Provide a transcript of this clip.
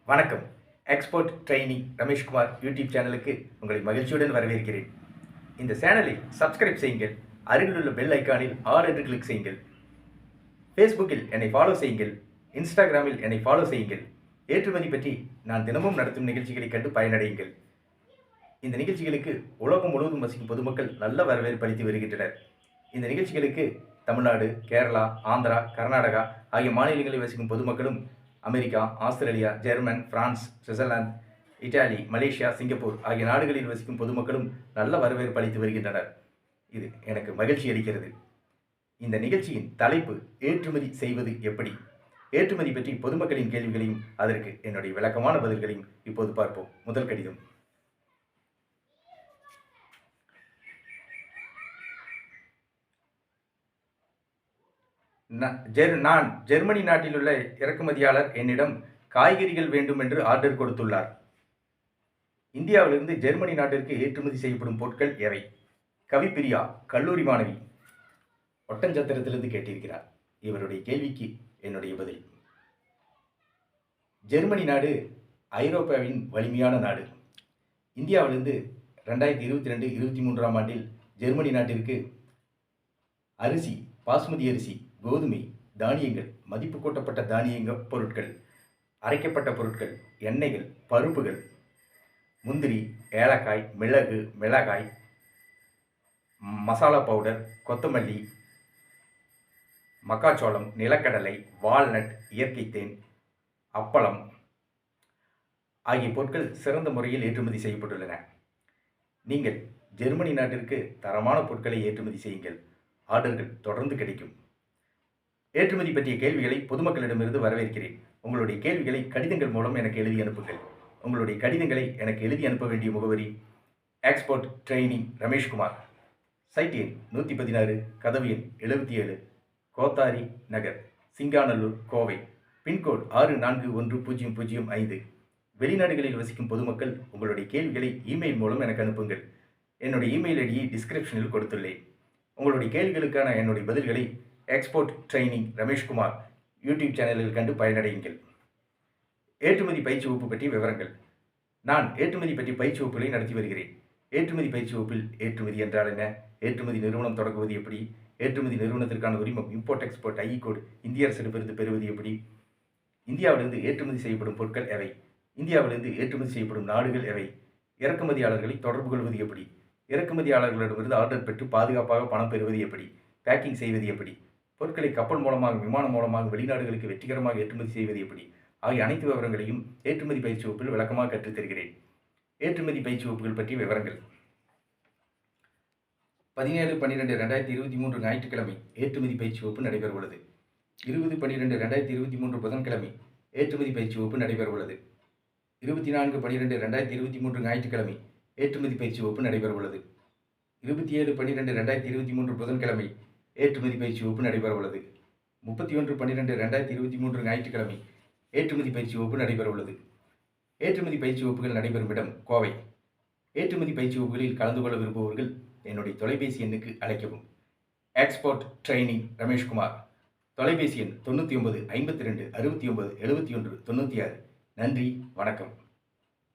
வணக்கம். Export trainee Rameshkumar YouTube சேனலுக்கு உங்களை மகிழ்ச்சியுடன் வரவேற்கிறேன். இந்த சேனலை சப்ஸ்கிரைப் செய்யுங்கள். அருகிலுள்ள பெல் ஐக்கானில் ஆல் என்று கிளிக் செய்யுங்கள். ஃபேஸ்புக்கில் என்னை ஃபாலோ செய்யுங்கள். இன்ஸ்டாகிராமில் என்னை ஃபாலோ செய்யுங்கள். ஏற்றுமதி பற்றி நான் தினமும் நடத்தும் நிகழ்ச்சிகளை கண்டு பயனடையுங்கள். இந்த நிகழ்ச்சிகளுக்கு உலகம் முழுவதும் வசிக்கும் பொதுமக்கள் நல்ல வரவேற்பு அளித்து வருகின்றனர். இந்த நிகழ்ச்சிகளுக்கு தமிழ்நாடு, கேரளா, ஆந்திரா, கர்நாடகா ஆகிய மாநிலங்களில் வசிக்கும் பொதுமக்களும் America, Australia, German, France, Switzerland, Italy, Malaysia, Singapore ஆகிய நாடுகளில் வசிக்கும் பொதுமக்களும் நல்ல வரவேற்பு அளித்து வருகின்றனர். இது எனக்கு மகிழ்ச்சி அளிக்கிறது. இந்த நிகழ்ச்சியின் தலைப்பு ஏற்றுமதி செய்வது எப்படி? ஏற்றுமதி பற்றி பொதுமக்களின் கேள்விகளையும் அதற்கு என்னுடைய விளக்கமான பதில்களையும் இப்போது பார்ப்போம். முதல் கடிதம். நான் ஜெர்மனி நாட்டில் உள்ள இறக்குமதியாளர் என்னிடம் காய்கறிகள் வேண்டும் என்று ஆர்டர் கொடுத்துள்ளார். இந்தியாவிலிருந்து ஜெர்மனி நாட்டிற்கு ஏற்றுமதி செய்யப்படும் பொருட்கள் எவை? கவிப்பிரியா, கல்லூரி மாணவி, ஒட்டஞ்சத்திரத்திலிருந்து கேட்டிருக்கிறார். இவருடைய கேள்விக்கு என்னுடைய பதில். ஜெர்மனி நாடு ஐரோப்பாவின் வலிமையான நாடு. இந்தியாவிலிருந்து 2022-23 ஆண்டில் ஜெர்மனி நாட்டிற்கு அரிசி, பாஸ்மதி அரிசி, கோதுமை, தானியங்கள், மதிப்பு கூட்டப்பட்ட தானியங்கள் பொருட்கள், அரைக்கப்பட்ட பொருட்கள், எண்ணெய்கள், பருப்புகள், முந்திரி, ஏலக்காய், மிளகு, மிளகாய், மசாலா பவுடர், கொத்தமல்லி, மக்காச்சோளம், நிலக்கடலை, வால்நட், இயற்கை தேன், அப்பளம் ஆகிய பொருட்கள் சிறந்த முறையில் ஏற்றுமதி செய்யப்பட்டுள்ளன. நீங்கள் ஜெர்மனி நாட்டிற்கு தரமான பொருட்களை ஏற்றுமதி செய்யுங்கள். ஆர்டர்கள் தொடர்ந்து கிடைக்கும். ஏற்றுமதி பற்றிய கேள்விகளை பொதுமக்களிடமிருந்து வரவேற்கிறேன். உங்களுடைய கேள்விகளை கடிதங்கள் மூலம் எனக்கு எழுதி அனுப்புங்கள். உங்களுடைய கடிதங்களை எனக்கு எழுதி அனுப்ப வேண்டிய முகவரி எக்ஸ்போர்ட் ட்ரெய்னி ரமேஷ்குமார், சைட் எண் 116, கதவு எண் 77, கோத்தாரி நகர், சிங்காநல்லூர், கோவை, பின்கோட் 641005. வெளிநாடுகளில் வசிக்கும் பொதுமக்கள் உங்களுடைய கேள்விகளை இமெயில் மூலம் எனக்கு அனுப்புங்கள். என்னுடைய இமெயில் ஐடியை டிஸ்கிரிப்ஷனில் கொடுத்துள்ளேன். உங்களுடைய கேள்விகளுக்கான என்னுடைய பதில்களை எக்ஸ்போர்ட் ட்ரெய்னி ரமேஷ்குமார் யூடியூப் சேனலில் கண்டு பயனடையுங்கள். ஏற்றுமதி பயிற்சி வகுப்பு பற்றிய விவரங்கள். நான் ஏற்றுமதி பற்றி பயிற்சி வகுப்புகளை நடத்தி வருகிறேன். ஏற்றுமதி பயிற்சி வகுப்பில் ஏற்றுமதி என்றால் என்ன, ஏற்றுமதி நிறுவனம் தொடங்குவது எப்படி, ஏற்றுமதி நிறுவனத்திற்கான உரிமம் இம்போர்ட் எக்ஸ்போர்ட் ஐ கோடு இந்திய அரசிடமிருந்து பெறுவது எப்படி, இந்தியாவிலிருந்து ஏற்றுமதி செய்யப்படும் பொருட்கள் எவை, இந்தியாவிலிருந்து ஏற்றுமதி செய்யப்படும் நாடுகள் எவை, இறக்குமதியாளர்களை தொடர்பு கொள்வது எப்படி, இறக்குமதியாளர்களிடமிருந்து ஆர்டர் பெற்று பாதுகாப்பாக பணம் பெறுவது எப்படி, பேக்கிங் செய்வது எப்படி, பொருட்களை கப்பல் மூலமாக, விமானம் மூலமாக வெளிநாடுகளுக்கு வெற்றிகரமாக ஏற்றுமதி செய்வது எப்படி ஆகிய அனைத்து விவரங்களையும் ஏற்றுமதி பயிற்சி வகுப்பில் விளக்கமாக கற்றுத்தருகிறேன். ஏற்றுமதி பயிற்சி வகுப்புகள் பற்றிய விவரங்கள். 17/12/2023 ஞாயிற்றுக்கிழமை ஏற்றுமதி பயிற்சி வகுப்பு நடைபெறவுள்ளது. 20/12/2023 புதன்கிழமை ஏற்றுமதி பயிற்சி வகுப்பு நடைபெறவுள்ளது. 24/12/2023 ஞாயிற்றுக்கிழமை ஏற்றுமதி பயிற்சி வகுப்பு நடைபெறவுள்ளது. 27/12/2023 புதன்கிழமை ஏற்றுமதி பயிற்சி வகுப்பு நடைபெறவுள்ளது. 31/12/2023 ஞாயிற்றுக்கிழமை ஏற்றுமதி பயிற்சி வகுப்பு நடைபெறவுள்ளது. ஏற்றுமதி பயிற்சி வகுப்புகள் நடைபெறும் இடம் கோவை. ஏற்றுமதி பயிற்சி வகுப்புகளில் கலந்து கொள்ள விரும்புபவர்கள் என்னுடைய தொலைபேசி எண்ணுக்கு அழைக்கவும். எக்ஸ்போர்ட் ட்ரெய்னி ரமேஷ்குமார், தொலைபேசி எண் 99 52 69 71 96. நன்றி, வணக்கம்.